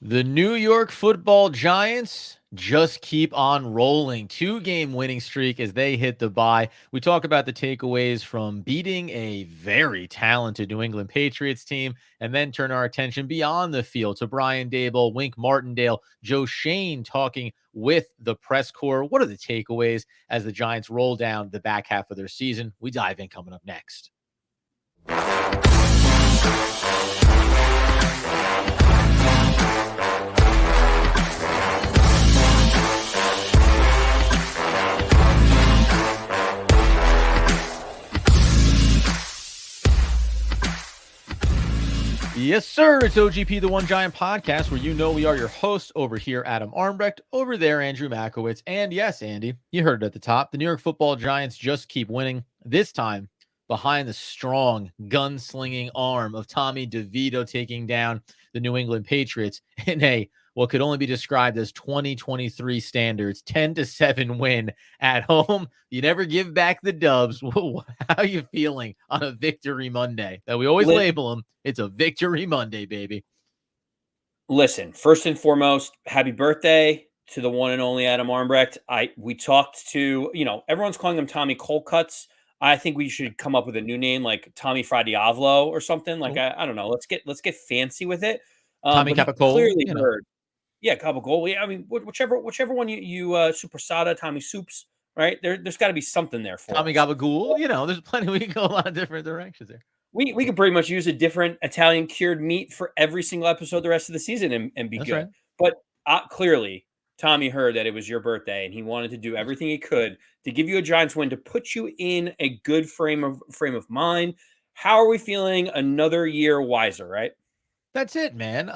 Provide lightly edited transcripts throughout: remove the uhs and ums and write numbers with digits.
The New York Football Giants just keep on rolling. 2-game winning streak as they hit the bye. We talk about the takeaways from beating a very talented New England Patriots team and then turn our attention beyond the field to Brian Daboll, Wink Martindale, Joe Schoen talking with the press corps. What are the takeaways as the Giants roll down the back half of their season? We dive in coming up next. Yes, sir. It's OGP, the One Giant Podcast, where you know we are your hosts. Over here, Adam Armbrecht. Over there, Andrew Makowitz. And yes, Andy, you heard it at the top. The New York Football Giants just keep winning. This time, behind the strong, gunslinging arm of Tommy DeVito taking down the New England Patriots in a what could only be described as 2023 standards, 10-7 win at home. You never give back the dubs. How are you feeling on a Victory Monday? That we always label them. It's a Victory Monday, baby. Listen, first and foremost, happy birthday to the one and only Adam Armbrecht. We talked to, everyone's calling him Tommy Colcuts. I think we should come up with a new name like Tommy Fra Diavolo or something. Like I don't know. Let's get fancy with it. Tommy But he Capicolo, clearly heard. Yeah, Capicolo. I mean, whichever one you Supersada, Tommy Soups, right? There's got to be something there for Tommy Gabagool. There's plenty. We can go a lot of different directions there. We could pretty much use a different Italian cured meat for every single episode the rest of the season and be good. Right. But clearly, Tommy heard that it was your birthday and he wanted to do everything he could to give you a Giants win, to put you in a good frame of mind. How are we feeling? Another year wiser, right? That's it, man.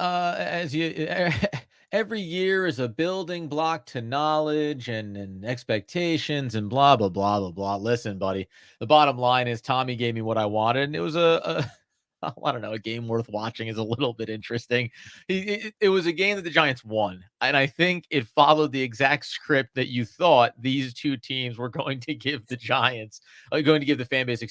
Every year is a building block to knowledge and expectations and blah, blah, blah, blah, blah. Listen, buddy, the bottom line is Tommy gave me what I wanted. And it was I don't know, a game worth watching is a little bit interesting. It was a game that the Giants won. And I think it followed the exact script that you thought these two teams were going to give the Giants, going to give the fan base,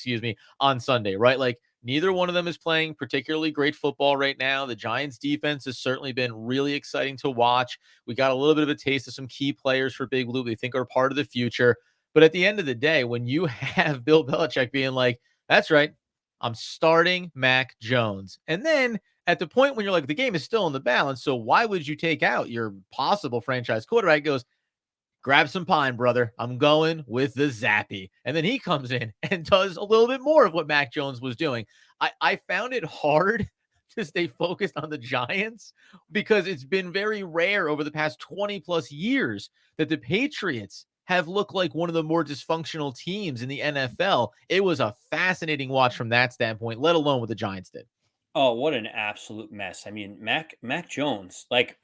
on Sunday, right? Like, neither one of them is playing particularly great football right now. The Giants defense has certainly been really exciting to watch. We got a little bit of a taste of some key players for Big Blue they think are part of the future. But at the end of the day, when you have Bill Belichick being like, that's right, I'm starting Mac Jones. And then at the point when you're like, the game is still in the balance, so why would you take out your possible franchise quarterback? Goes, grab some pine, brother. I'm going with the Zappy. And then he comes in and does a little bit more of what Mac Jones was doing. I found it hard to stay focused on the Giants because it's been very rare over the past 20 plus years that the Patriots have looked like one of the more dysfunctional teams in the NFL. It was a fascinating watch from that standpoint, let alone what the Giants did. Oh, what an absolute mess. I mean, Mac Jones, like,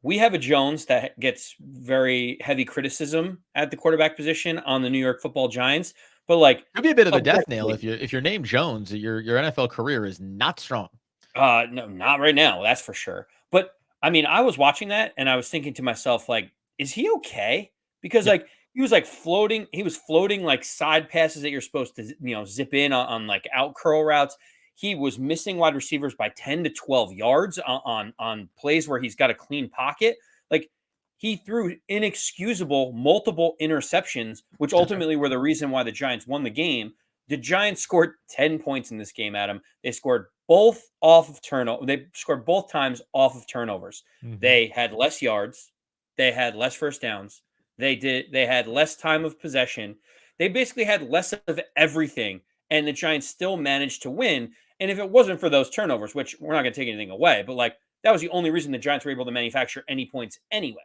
we have a Jones that gets very heavy criticism at the quarterback position on the New York Football Giants, but like, it'd be a bit of a death nail if you're named Jones, your NFL career is not strong. No, not right now, that's for sure. But I mean, I was watching that and I was thinking to myself, like, is he okay? Because like he was floating like side passes that you're supposed to, zip in on like out curl routes. He was missing wide receivers by 10 to 12 yards on plays where he's got a clean pocket. Like, he threw inexcusable multiple interceptions, which ultimately were the reason why the Giants won the game. The Giants scored 10 points in this game, Adam. They scored both off of turnover. They scored both times off of turnovers. Mm-hmm. They had less yards. They had less first downs. They had less time of possession. They basically had less of everything, and the Giants still managed to win. And if it wasn't for those turnovers, which we're not going to take anything away, but like, that was the only reason the Giants were able to manufacture any points anyway.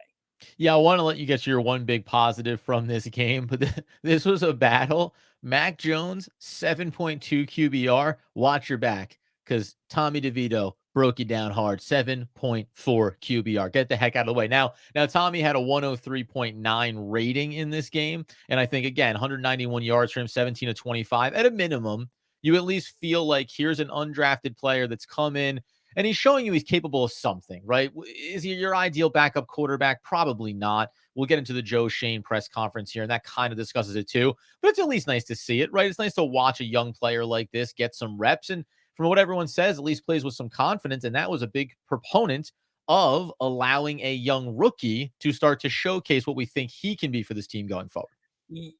Yeah, I want to let you get your one big positive from this game, but this was a battle. Mac Jones, 7.2 QBR. Watch your back because Tommy DeVito broke you down hard. 7.4 QBR. Get the heck out of the way. Now Tommy had a 103.9 rating in this game. And I think, again, 191 yards for him, 17 to 25. At a minimum, you at least feel like here's an undrafted player that's come in and he's showing you he's capable of something, right? Is he your ideal backup quarterback? Probably not. We'll get into the Joe Schoen press conference here, and that kind of discusses it too. But it's at least nice to see it, right? It's nice to watch a young player like this get some reps. And from what everyone says, at least plays with some confidence. And that was a big proponent of allowing a young rookie to start to showcase what we think he can be for this team going forward.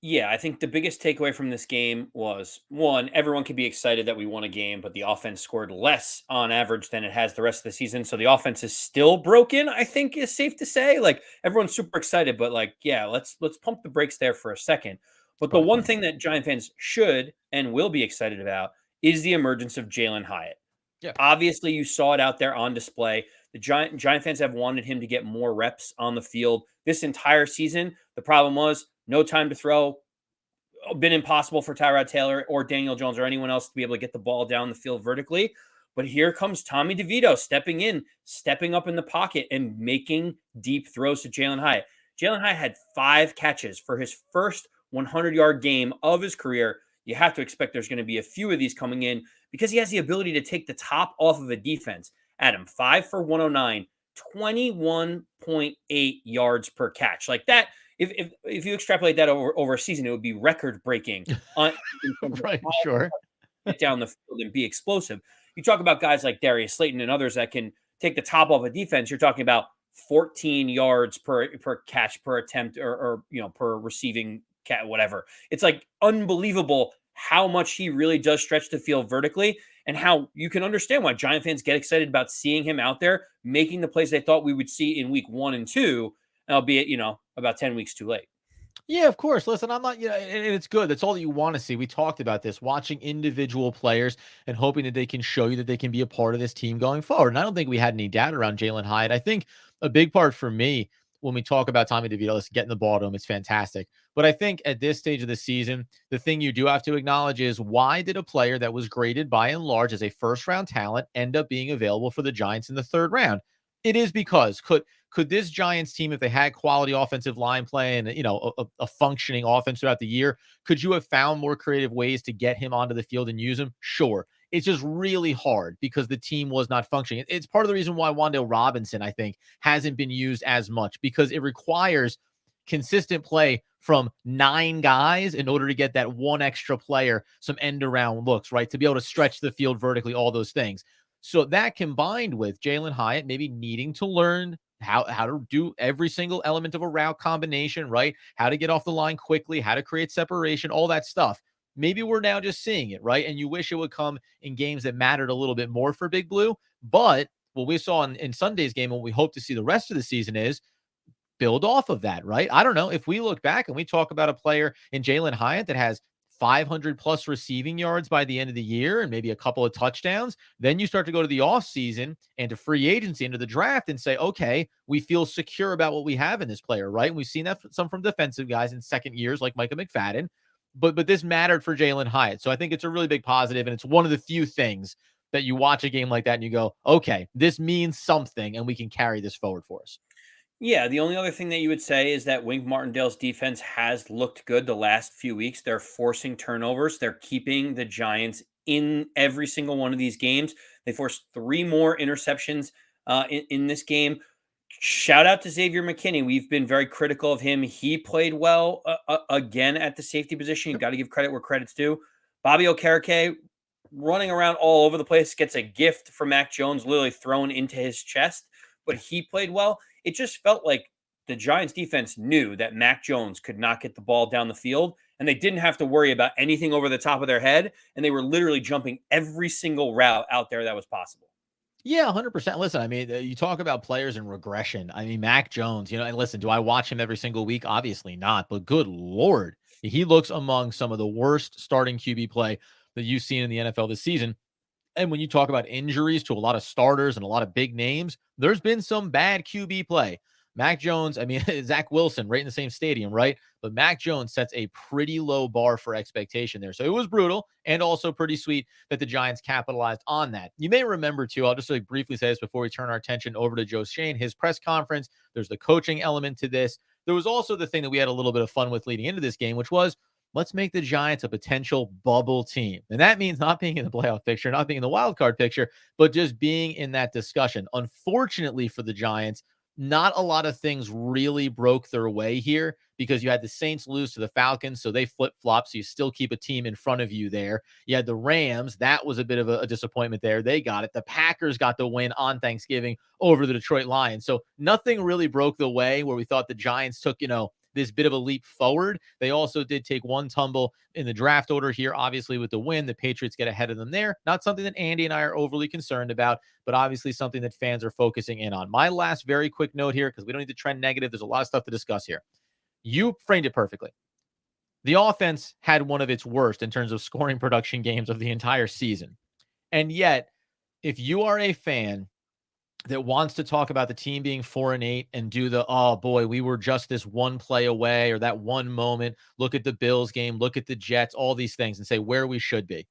Yeah, I think the biggest takeaway from this game was one, everyone could be excited that we won a game, but the offense scored less on average than it has the rest of the season. So the offense is still broken, I think is safe to say. Like everyone's super excited, but like, yeah, let's pump the brakes there for a second. But the Right. one thing that Giant fans should and will be excited about is the emergence of Jaylen High. Yeah. Obviously, you saw it out there on display. The Giant fans have wanted him to get more reps on the field this entire season. The problem was no time to throw. Been impossible for Tyrod Taylor or Daniel Jones or anyone else to be able to get the ball down the field vertically. But here comes Tommy DeVito stepping in, stepping up in the pocket, and making deep throws to Jaylen High. Jaylen High had 5 catches for his first 100-yard game of his career. You have to expect there's going to be a few of these coming in because he has the ability to take the top off of a defense. Adam, 5 for 109, 21.8 yards per catch. Like that, if you extrapolate that over a season, it would be record breaking on Right. Sure. get down the field and be explosive. You talk about guys like Darius Slayton and others that can take the top off a defense. You're talking about 14 yards per catch per attempt or per receiving cat whatever. It's like unbelievable how much he really does stretch the field vertically and how you can understand why Giant fans get excited about seeing him out there making the plays they thought we would see in week 1 and 2, albeit about 10 weeks too late. Yeah, of course. Listen, I'm not, and it's good. That's all that you want to see. We talked about this, watching individual players and hoping that they can show you that they can be a part of this team going forward. And I don't think we had any doubt around Jaylen Hyatt. I think a big part for me when we talk about Tommy DeVito, let's getting the ball to him. It's fantastic. But I think at this stage of the season, the thing you do have to acknowledge is why did a player that was graded by and large as a first round talent end up being available for the Giants in the 3rd round? It is because could this Giants team, if they had quality offensive line play and a functioning offense throughout the year, could you have found more creative ways to get him onto the field and use him? Sure. It's just really hard because the team was not functioning. It's part of the reason why Wan'Dale Robinson, I think, hasn't been used as much because it requires consistent play from 9 guys in order to get that one extra player some end around looks, right? To be able to stretch the field vertically, all those things. So that combined with Jaylen Hyatt maybe needing to learn how to do every single element of a route combination, right? How to get off the line quickly, how to create separation, all that stuff. Maybe we're now just seeing it, right? And you wish it would come in games that mattered a little bit more for Big Blue. But what we saw in Sunday's game, what we hope to see the rest of the season is build off of that, right? I don't know. If we look back and we talk about a player in Jaylen Hyatt that has 500 plus receiving yards by the end of the year and maybe a couple of touchdowns, then you start to go to the offseason and to free agency into the draft and say, okay, we feel secure about what we have in this player, right? And we've seen that some from defensive guys in second years like Micah McFadden, but this mattered for Jaylen Hyatt. So I think it's a really big positive, and it's one of the few things that you watch a game like that and you go, okay, this means something and we can carry this forward for us. Yeah, the only other thing that you would say is that Wink Martindale's defense has looked good the last few weeks. They're forcing turnovers. They're keeping the Giants in every single one of these games. They forced 3 more interceptions in this game. Shout out to Xavier McKinney. We've been very critical of him. He played well again at the safety position. You got to give credit where credit's due. Bobby Okereke running around all over the place, gets a gift from Mac Jones literally thrown into his chest, but he played well. It just felt like the Giants defense knew that Mac Jones could not get the ball down the field, and they didn't have to worry about anything over the top of their head, and they were literally jumping every single route out there that was possible. Yeah, 100%. Listen, I mean, you talk about players in regression. I mean, Mac Jones, and listen, do I watch him every single week? Obviously not, but good Lord, he looks among some of the worst starting QB play that you've seen in the NFL this season. And when you talk about injuries to a lot of starters and a lot of big names, there's been some bad QB play. Mac Jones, I mean, Zach Wilson, right in the same stadium, right? But Mac Jones sets a pretty low bar for expectation there. So it was brutal and also pretty sweet that the Giants capitalized on that. You may remember, too, I'll just briefly say this before we turn our attention over to Joe Schoen, his press conference. There's the coaching element to this. There was also the thing that we had a little bit of fun with leading into this game, which was let's make the Giants a potential bubble team. And that means not being in the playoff picture, not being in the wild card picture, but just being in that discussion. Unfortunately for the Giants, not a lot of things really broke their way here because you had the Saints lose to the Falcons, so they flip-flop, so you still keep a team in front of you there. You had the Rams. That was a bit of a disappointment there. They got it. The Packers got the win on Thanksgiving over the Detroit Lions. So nothing really broke the way where we thought the Giants took, this bit of a leap forward. They also did take one tumble in the draft order here, obviously, with the win. The Patriots get ahead of them there. Not something that Andy and I are overly concerned about, but obviously something that fans are focusing in on. My last very quick note here, because we don't need to trend negative. There's a lot of stuff to discuss here. You framed it perfectly. The offense had one of its worst in terms of scoring production games of the entire season. And yet, if you are a fan that wants to talk about the team being 4-8 and do the, oh boy, we were just this one play away or that one moment, look at the Bills game, look at the Jets, all these things, and say where we should be.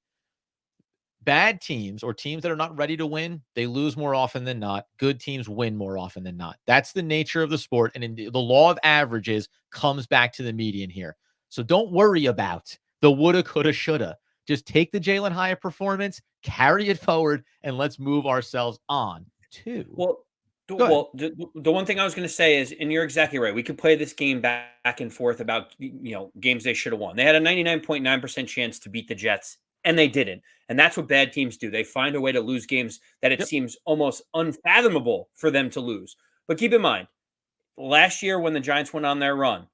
Bad teams or teams that are not ready to win, they lose more often than not. Good teams win more often than not. That's the nature of the sport. And the law of averages comes back to the median here. So don't worry about the woulda, coulda, shoulda. Just take the Jaylen High performance, carry it forward, and let's move ourselves on to. Well, Go ahead. the one thing I was going to say is, and you're exactly right. We could play this game back and forth about games they should have won. They had a 99.9% chance to beat the Jets, and they didn't. And that's what bad teams do. They find a way to lose games that it seems almost unfathomable for them to lose. But keep in mind, last year when the Giants went on their run,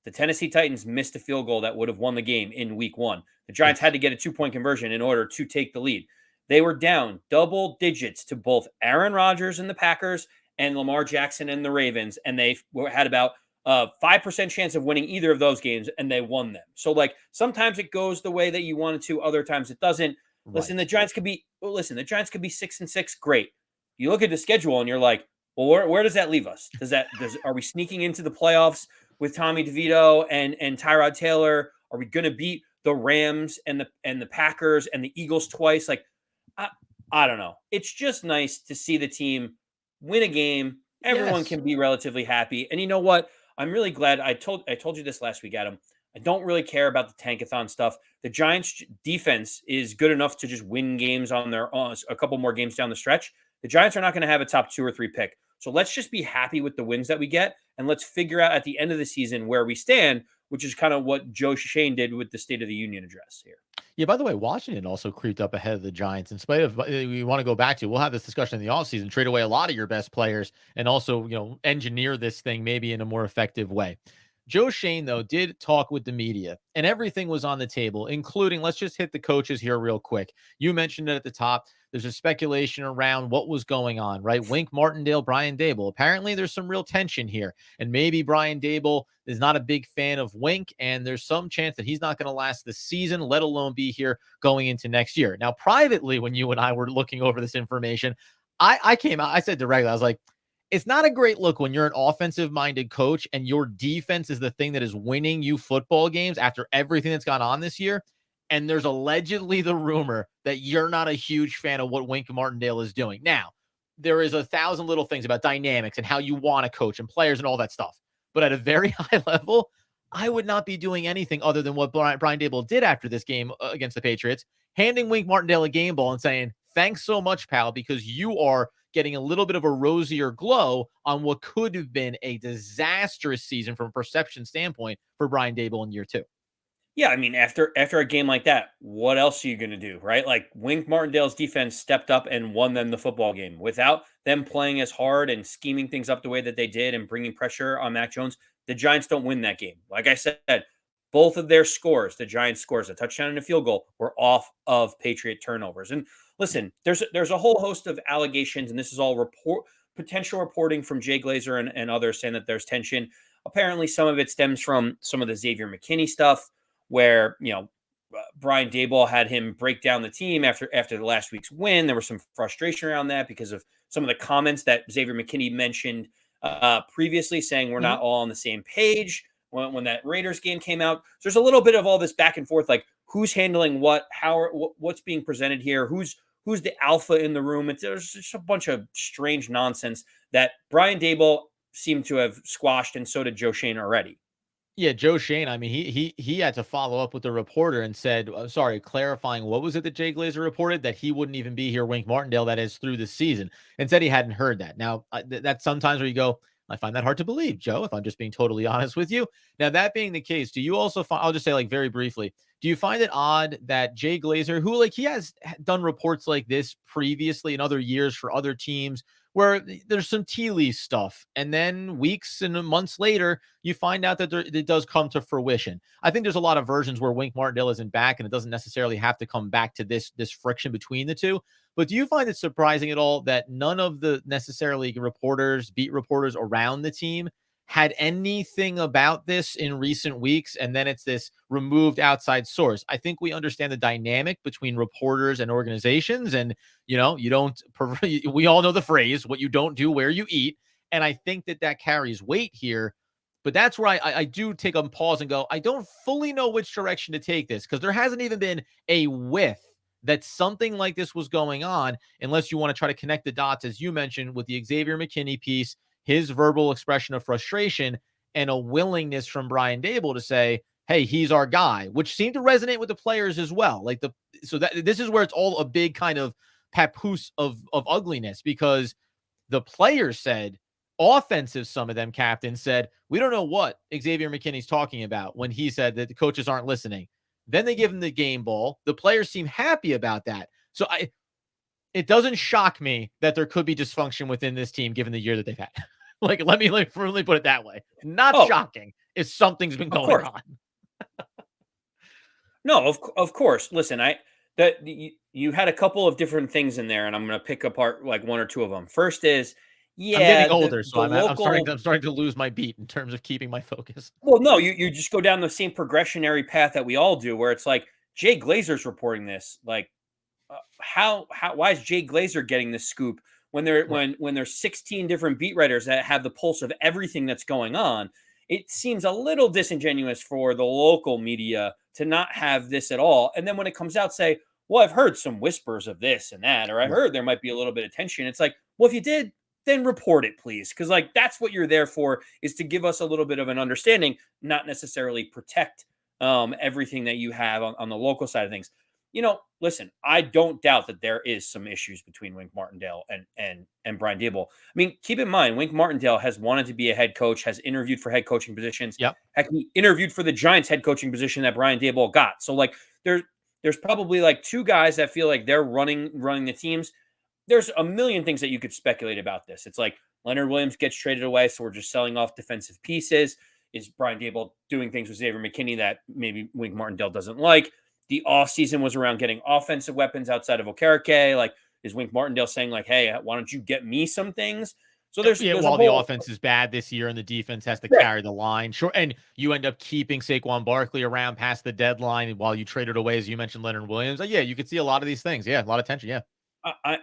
the Tennessee Titans missed a field goal that would have won the game in week 1. The Giants had to get a 2-point conversion in order to take the lead. They were down double digits to both Aaron Rodgers and the Packers and Lamar Jackson and the Ravens, and they had about a 5% chance of winning either of those games, and they won them. So, sometimes it goes the way that you want it to, other times it doesn't. Right. Listen, the Giants could be 6-6. Great. You look at the schedule and you're like, well, where does that leave us? Are we sneaking into the playoffs with Tommy DeVito and Tyrod Taylor? Are we going to beat the Rams and the Packers and the Eagles twice? I don't know. It's just nice to see the team win a game. Everyone can be relatively happy. And you know what? I'm really glad. I told you this last week, Adam. I don't really care about the tankathon stuff. The Giants defense is good enough to just win games on their own, a couple more games down the stretch. The Giants are not going to have a top 2 or 3 pick. So let's just be happy with the wins that we get. And let's figure out at the end of the season where we stand, which is kind of what Joe Schoen did with the State of the Union address here. Yeah, by the way, Washington also creeped up ahead of the Giants. In spite of, we want to go back to, we'll have this discussion in the offseason, trade away a lot of your best players and also, engineer this thing maybe in a more effective way. Joe Schoen, though, did talk with the media, and everything was on the table, including, let's just hit the coaches here real quick. You mentioned it at the top. There's a speculation around what was going on, right? Wink Martindale, Brian Daboll. Apparently, there's some real tension here, and maybe Brian Daboll is not a big fan of Wink, and there's some chance that he's not going to last the season, let alone be here going into next year. Now, privately, when you and I were looking over this information, I came out, I said directly, I was like, it's not a great look when you're an offensive-minded coach and your defense is the thing that is winning you football games after everything that's gone on this year. And there's allegedly the rumor that you're not a huge fan of what Wink Martindale is doing. Now, there is 1,000 little things about dynamics and how you want to coach and players and all that stuff. But at a very high level, I would not be doing anything other than what Brian Daboll did after this game against the Patriots, handing Wink Martindale a game ball and saying, thanks so much, pal, because you are getting a little bit of a rosier glow on what could have been a disastrous season from a perception standpoint for Brian Daboll in year 2. Yeah, I mean, after a game like that, what else are you going to do, right? Wink Martindale's defense stepped up and won them the football game. Without them playing as hard and scheming things up the way that they did and bringing pressure on Mac Jones, the Giants don't win that game. Like I said, both of their scores, the Giants scores, a touchdown and a field goal, were off of Patriot turnovers. And listen, there's a whole host of allegations, and this is all potential reporting from Jay Glazer and others saying that there's tension. Apparently, some of it stems from some of the Xavier McKinney stuff, where Brian Daboll had him break down the team after the last week's win. There was some frustration around that because of some of the comments that Xavier McKinney mentioned previously, saying we're not all on the same page when that Raiders game came out. So there's a little bit of all this back and forth, like who's handling what, what's being presented here, who's the alpha in the room. There's just a bunch of strange nonsense that Brian Daboll seemed to have squashed, and so did Joe Schoen already. Yeah, Joe Schoen, I mean, he had to follow up with the reporter and said, clarifying what was it that Jay Glazer reported, that he wouldn't even be here, Wink Martindale, that is, through the season, and said he hadn't heard that. Now, that's sometimes where you go, I find that hard to believe, Joe, if I'm just being totally honest with you. Now, that being the case, do you also find, I'll just say like very briefly, do you find it odd that Jay Glazer, who like he has done reports like this previously in other years for other teams, where there's some tea leaf stuff, and then weeks and months later, you find out that it does come to fruition. I think there's a lot of versions where Wink Martindale isn't back, and it doesn't necessarily have to come back to this friction between the two. But do you find it surprising at all that none of the necessarily reporters, beat reporters around the team had anything about this in recent weeks, and then it's this removed outside source? I think we understand the dynamic between reporters and organizations, and you don't. We all know the phrase "what you don't do, where you eat," and I think that carries weight here. But that's where I do take a pause and go, I don't fully know which direction to take this, because there hasn't even been a whiff that something like this was going on, unless you want to try to connect the dots, as you mentioned, with the Xavier McKinney piece, his verbal expression of frustration, and a willingness from Brian Daboll to say, hey, he's our guy, which seemed to resonate with the players as well. So that this is where it's all a big kind of papoose of ugliness, because the players said, some of them captains said, we don't know what Xavier McKinney's talking about when he said that the coaches aren't listening. Then they give him the game ball. The players seem happy about that. So it doesn't shock me that there could be dysfunction within this team given the year that they've had. Let me firmly put it that way. Not shocking if something's been going on. No, of course. Listen, you had a couple of different things in there, and I'm going to pick apart like one or two of them. First is, I'm getting older, so I'm starting to lose my beat in terms of keeping my focus. Well, no, you just go down the same progressionary path that we all do, where it's like Jay Glazer's reporting this. Like, why is Jay Glazer getting this scoop when there's 16 different beat writers that have the pulse of everything that's going on? It seems a little disingenuous for the local media to not have this at all. And then when it comes out, say, well, I've heard some whispers of this and that, or I heard there might be a little bit of tension. It's like, well, if you did, then report it, please. Because like that's what you're there for, is to give us a little bit of an understanding, not necessarily protect everything that you have on the local side of things. Listen, I don't doubt that there is some issues between Wink Martindale and Brian Daboll. I mean, keep in mind, Wink Martindale has wanted to be a head coach, has interviewed for head coaching positions. Yep. Heck, he interviewed for the Giants head coaching position that Brian Daboll got. So like there's probably like two guys that feel like they're running the teams. There's a million things that you could speculate about this. It's like Leonard Williams gets traded away, so we're just selling off defensive pieces. Is Brian Daboll doing things with Xavier McKinney that maybe Wink Martindale doesn't like? The offseason was around getting offensive weapons outside of Okereke. Like, is Wink Martindale saying like, hey, why don't you get me some things? So there's while the offense is bad this year and the defense has to carry the line. Sure. And you end up keeping Saquon Barkley around past the deadline while you traded away, as you mentioned, Leonard Williams. Yeah, you could see a lot of these things. Yeah, a lot of tension. Yeah.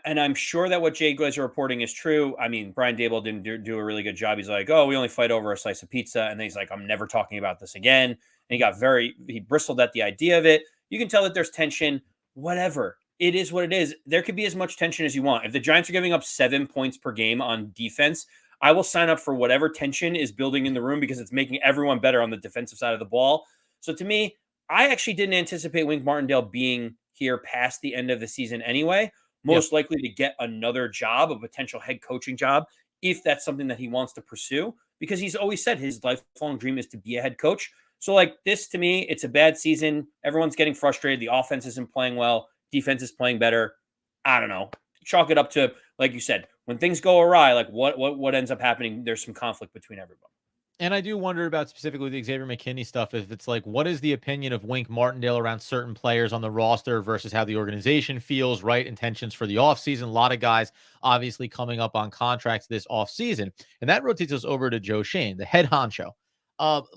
And I'm sure that what Jay Glazer reporting is true. I mean, Brian Daboll didn't do a really good job. He's like, oh, we only fight over a slice of pizza. And then he's like, I'm never talking about this again. And he bristled at the idea of it. You can tell that there's tension, whatever. It is what it is. There could be as much tension as you want. If the Giants are giving up 7 points per game on defense, I will sign up for whatever tension is building in the room, because it's making everyone better on the defensive side of the ball. So to me, I actually didn't anticipate Wink Martindale being here past the end of the season anyway. Most likely to get another job, a potential head coaching job, if that's something that he wants to pursue, because he's always said his lifelong dream is to be a head coach. So like this, to me, it's a bad season. Everyone's getting frustrated. The offense isn't playing well. Defense is playing better. I don't know. Chalk it up to, like you said, when things go awry, like what ends up happening, there's some conflict between everyone. And I do wonder about specifically the Xavier McKinney stuff, if it's like, what is the opinion of Wink Martindale around certain players on the roster versus how the organization feels, right? Intentions for the offseason. A lot of guys obviously coming up on contracts this offseason. And that rotates us over to Joe Schoen, the head honcho.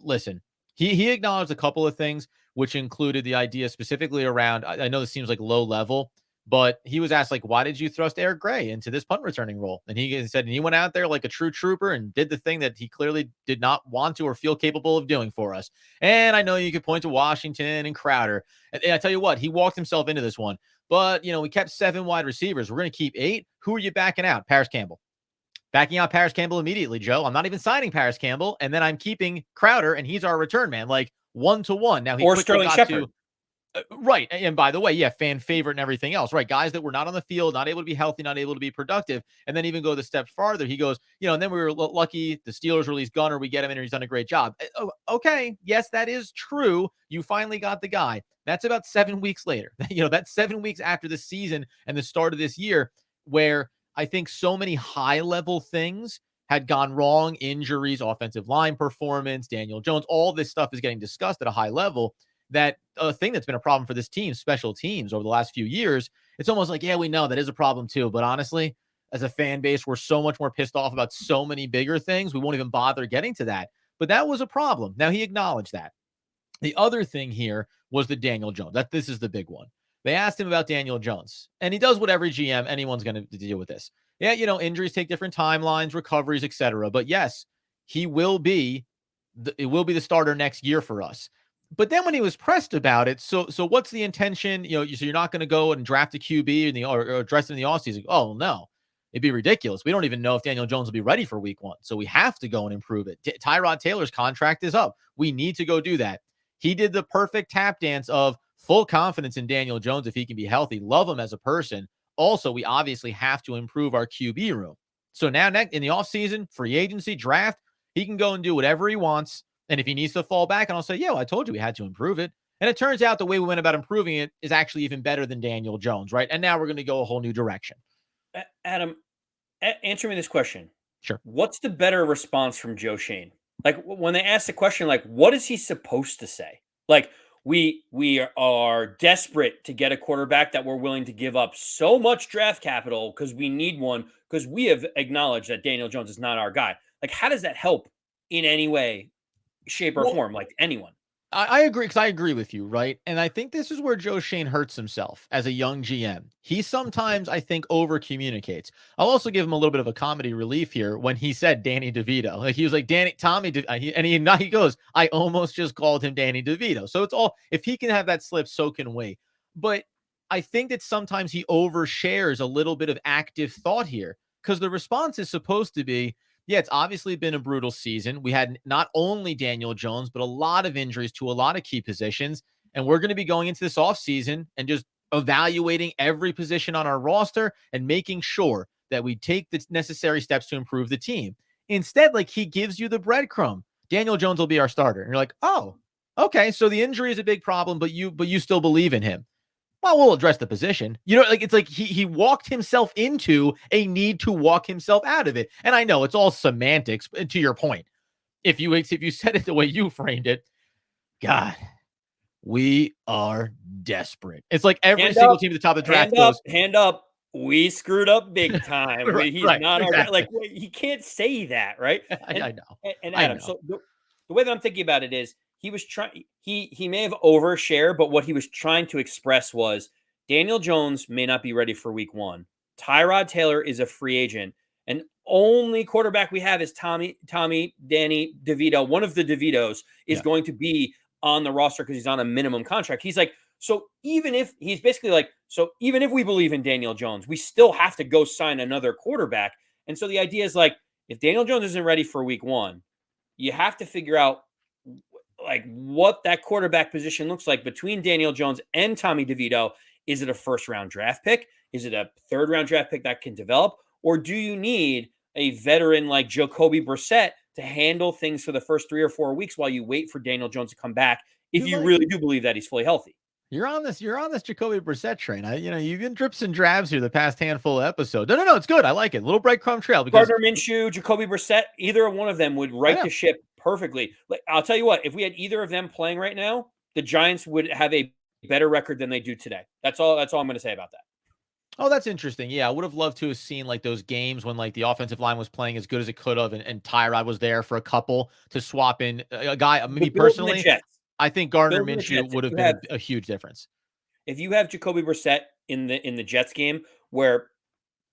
Listen, he acknowledged a couple of things, which included the idea specifically around, I know this seems like low level, but he was asked, like, why did you thrust Eric Gray into this punt returning role? And he said, and he went out there like a true trooper and did the thing that he clearly did not want to or feel capable of doing for us. And I know you could point to Washington and Crowder. And I tell you what, he walked himself into this one. But, we kept 7 wide receivers. We're going to keep 8. Who are you backing out? Paris Campbell. Backing out Paris Campbell immediately, Joe. I'm not even signing Paris Campbell. And then I'm keeping Crowder, and he's our return man, like 1-to-1. Now, Or Sterling Shepard. Right. And by the way, yeah, fan favorite and everything else, right? Guys that were not on the field, not able to be healthy, not able to be productive. And then even go the step farther. He goes, and then we were lucky the Steelers released Gunner. We get him in and he's done a great job. Oh, okay. Yes, that is true. You finally got the guy. That's about 7 weeks later. That's 7 weeks after the season and the start of this year, where I think so many high level things had gone wrong, injuries, offensive line performance, Daniel Jones, all this stuff is getting discussed at a high level. That thing that's been a problem for this team, special teams, over the last few years, it's almost like, yeah, we know that is a problem too. But honestly, as a fan base, we're so much more pissed off about so many bigger things. We won't even bother getting to that. But that was a problem. Now, he acknowledged that. The other thing here was the Daniel Jones. This is the big one. They asked him about Daniel Jones, and he does what every GM, anyone's going to deal with this. Yeah, injuries take different timelines, recoveries, etc. But yes, it will be the starter next year for us. But then when he was pressed about it, so what's the intention? So you're not going to go and draft a QB or address him in the offseason. Oh, no. It'd be ridiculous. We don't even know if Daniel Jones will be ready for week 1. So we have to go and improve it. Tyrod Taylor's contract is up. We need to go do that. He did the perfect tap dance of full confidence in Daniel Jones if he can be healthy. Love him as a person. Also, we obviously have to improve our QB room. So now in the offseason, free agency, draft, he can go and do whatever he wants. And if he needs to fall back, and I'll say, yeah, well, I told you we had to improve it. And it turns out the way we went about improving it is actually even better than Daniel Jones, right? And now we're going to go a whole new direction. Adam, answer me this question. Sure. What's the better response from Joe Schoen? Like when they ask the question, like, what is he supposed to say? Like, we are desperate to get a quarterback that we're willing to give up so much draft capital because we need one, because we have acknowledged that Daniel Jones is not our guy. Like, how does that help in any way, shape, or form? Like anyone? I agree, because I agree with you, right? And I think this is where Joe Schoen hurts himself as a young GM. He sometimes, I think, over communicates. I'll also give him a little bit of a comedy relief here when he said Danny DeVito. Like, he was like, he goes, I almost just called him Danny DeVito. So it's all, if he can have that slip, so can we. But I think that sometimes he overshares a little bit of active thought here, because the response is supposed to be, yeah, it's obviously been a brutal season. We had not only Daniel Jones, but a lot of injuries to a lot of key positions. And we're going to be going into this offseason and just evaluating every position on our roster and making sure that we take the necessary steps to improve the team. Instead, like, he gives you the breadcrumb. Daniel Jones will be our starter. And you're like, oh, okay. So the injury is a big problem, but you still believe in him. Well, we'll address the position. It's like he walked himself into a need to walk himself out of it. And I know it's all semantics, but to your point, if you said it the way you framed it, God, we are desperate. It's like every single team at the top of the draft goes, hand up. We screwed up big time. He's not exactly. He can't say that, right? I know. And Adam, so the way that I'm thinking about it is, he was trying, he may have overshared, but what he was trying to express was Daniel Jones may not be ready for week 1. Tyrod Taylor is a free agent, and only quarterback we have is Danny DeVito. One of the DeVitos is going to be on the roster because he's on a minimum contract. He's like, so even if he's basically like, so even if we believe in Daniel Jones, we still have to go sign another quarterback. And so the idea is, like, if Daniel Jones isn't ready for week 1, you have to figure out like what that quarterback position looks like between Daniel Jones and Tommy DeVito. Is it a first-round draft pick? Is it a third-round draft pick that can develop? Or do you need a veteran like Jacoby Brissett to handle things for the first 3 or 4 weeks while you wait for Daniel Jones to come back, if you really do believe that he's fully healthy? You're on this Jacoby Brissett train. You've been drips and drabs here the past handful of episodes. No, it's good. I like it. Little breadcrumb trail. Because Gardner Minshew, Jacoby Brissett, either one of them would right the ship perfectly. Like, I'll tell you what, if we had either of them playing right now, the Giants would have a better record than they do today. That's all I'm going to say about that. Oh, that's interesting. Yeah, I would have loved to have seen like those games when like the offensive line was playing as good as it could have, and Tyrod was there for a couple to swap in a guy. Me personally, I think Gardner Minshew would have been a huge difference. If you have Jacoby Brissett in the Jets game where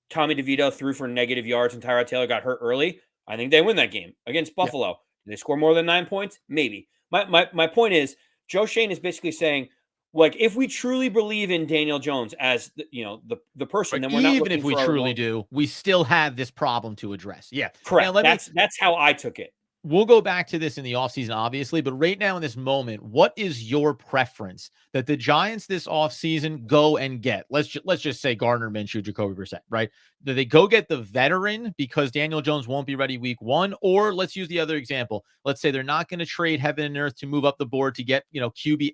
Tommy DeVito threw for negative yards and Tyrod Taylor got hurt early, I think they win that game against Buffalo. Did they score more than 9 points? Maybe. My point is, Joe Schoen is basically saying, like, if we truly believe in Daniel Jones as the person, then we're not even if we truly do, we still have this problem to address. Yeah, correct. That's how I took it. we'll go back to this in the offseason, obviously, but right now in this moment, what is your preference that the Giants this offseason go and get? Let's just say Gardner Minshew, Jacoby Brissett, right? Do they go get the veteran because Daniel Jones won't be ready week 1? Or let's use the other example. Let's say they're not going to trade heaven and earth to move up the board to get, QB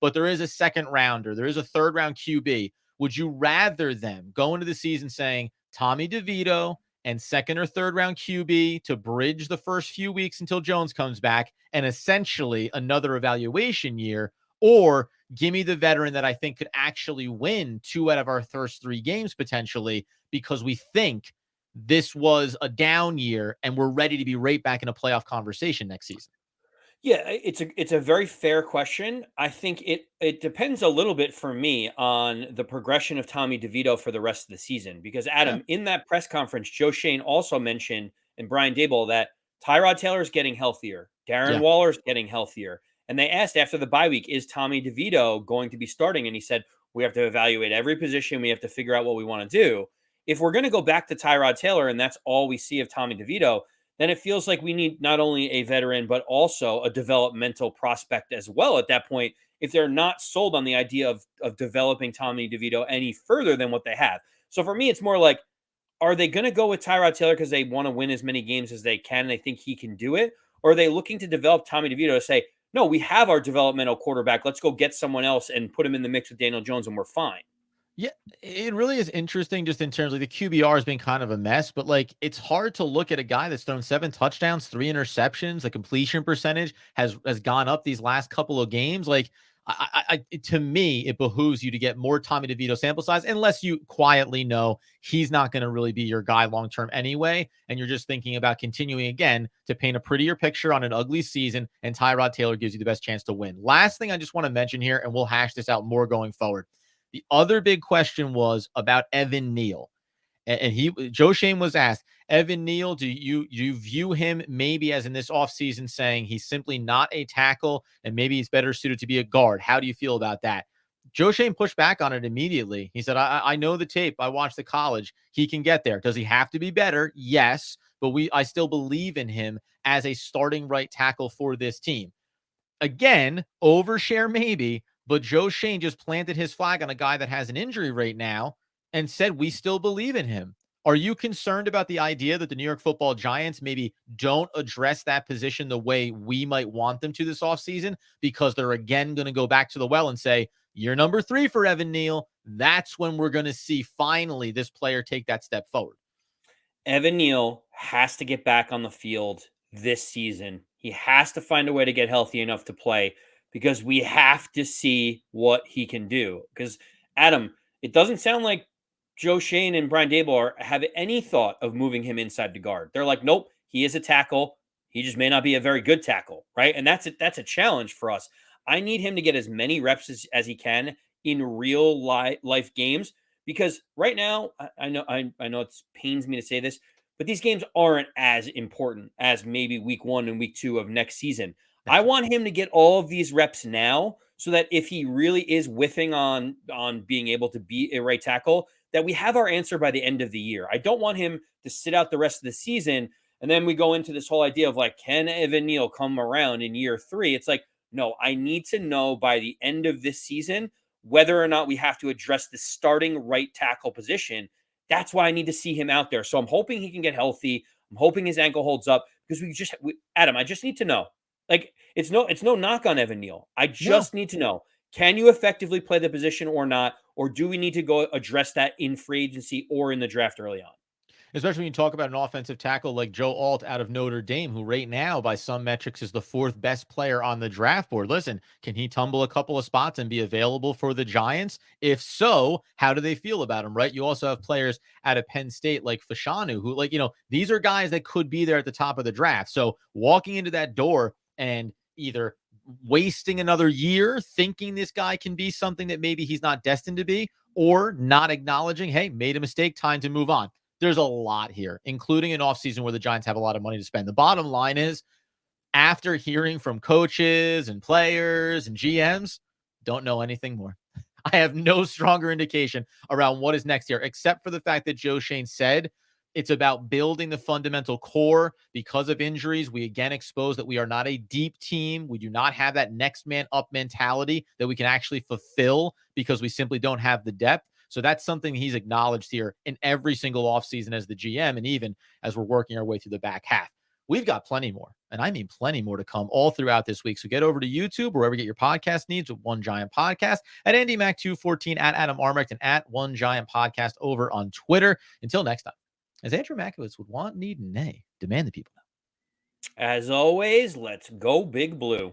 but there is a second rounder. There is a third round QB. Would you rather them go into the season saying Tommy DeVito and second or third round QB to bridge the first few weeks until Jones comes back and essentially another evaluation year, or give me the veteran that I think could actually win 2 out of our first 3 games potentially because we think this was a down year and we're ready to be right back in a playoff conversation next season? Yeah, it's a very fair question. I think it depends a little bit for me on the progression of Tommy DeVito for the rest of the season. Because Yeah. Adam, in that press conference, Joe Schoen also mentioned and Brian Daboll that Tyrod Taylor's getting healthier, Darren Yeah. Waller's getting healthier. And they asked after the bye week, is Tommy DeVito going to be starting? And he said, we have to evaluate every position. We have to figure out what we want to do. If we're going to go back to Tyrod Taylor and that's all we see of Tommy DeVito, then it feels like we need not only a veteran, but also a developmental prospect as well at that point, if they're not sold on the idea of developing Tommy DeVito any further than what they have. So for me, it's more like, are they going to go with Tyrod Taylor because they want to win as many games as they can and they think he can do it? Or are they looking to develop Tommy DeVito to say, no, we have our developmental quarterback. Let's go get someone else and put him in the mix with Daniel Jones and we're fine. Yeah, it really is interesting just in terms of the QBR has been kind of a mess, but like it's hard to look at a guy that's thrown 7 touchdowns, 3 interceptions, the completion percentage has gone up these last couple of games. Like to me, it behooves you to get more Tommy DeVito sample size, unless you quietly know he's not going to really be your guy long term anyway, and you're just thinking about continuing again to paint a prettier picture on an ugly season. And Tyrod Taylor gives you the best chance to win. Last thing I just want to mention here, and we'll hash this out more going forward. The other big question was about Evan Neal. And Joe Schoen was asked, Evan Neal, do you view him maybe as in this offseason saying he's simply not a tackle and maybe he's better suited to be a guard? How do you feel about that? Joe Schoen pushed back on it immediately. He said, I know the tape. I watched the college. He can get there. Does he have to be better? Yes. But I still believe in him as a starting right tackle for this team. Again, overshare maybe, but Joe Schoen just planted his flag on a guy that has an injury right now and said, we still believe in him. Are you concerned about the idea that the New York football Giants maybe don't address that position the way we might want them to this offseason? Because they're again going to go back to the well and say, you're number 3 for Evan Neal. That's when we're going to see finally this player take that step forward. Evan Neal has to get back on the field this season. He has to find a way to get healthy enough to play because we have to see what he can do. Because, Adam, it doesn't sound like Joe Schoen and Brian Daboll have any thought of moving him inside the guard. They're like, nope, he is a tackle. He just may not be a very good tackle, right? And that's a challenge for us. I need him to get as many reps as he can in real life games because right now, I know it pains me to say this, but these games aren't as important as maybe week 1 and week 2 of next season. I That's want him to get all of these reps now so that if he really is whiffing on being able to be a right tackle, that we have our answer by the end of the year. I don't want him to sit out the rest of the season and then we go into this whole idea of like, can Evan Neal come around in year 3? It's like, no, I need to know by the end of this season whether or not we have to address the starting right tackle position. That's why I need to see him out there. So I'm hoping he can get healthy. I'm hoping his ankle holds up because Adam, I just need to know. Like it's no knock on Evan Neal. I no. just need to know, can you effectively play the position or not? Or do we need to go address that in free agency or in the draft early on? Especially when you talk about an offensive tackle like Joe Alt out of Notre Dame, who right now, by some metrics, is the 4th best player on the draft board. Listen, can he tumble a couple of spots and be available for the Giants? If so, how do they feel about him, right? You also have players out of Penn State like Fashanu, who, these are guys that could be there at the top of the draft. So walking into that door and either wasting another year thinking this guy can be something that maybe he's not destined to be, or not acknowledging, hey, made a mistake, time to move on. There's a lot here, including an offseason where the Giants have a lot of money to spend. The bottom line is, after hearing from coaches and players and GMs, don't know anything more. I have no stronger indication around what is next year, except for the fact that Joe Schoen said It's about building the fundamental core. Because of injuries, we again expose that we are not a deep team. We do not have that next man up mentality that we can actually fulfill because we simply don't have the depth. So that's something he's acknowledged here in every single offseason as the GM, and even as we're working our way through the back half. We've got plenty more, and I mean plenty more to come all throughout this week. So get over to YouTube, wherever you get your podcast needs, with One Giant Podcast, at AndyMac214, at Adam Armrecht, and at One Giant Podcast over on Twitter. Until next time, as Andrew Makowitz would want, need, and nay, demand the people know. As always, let's go Big Blue.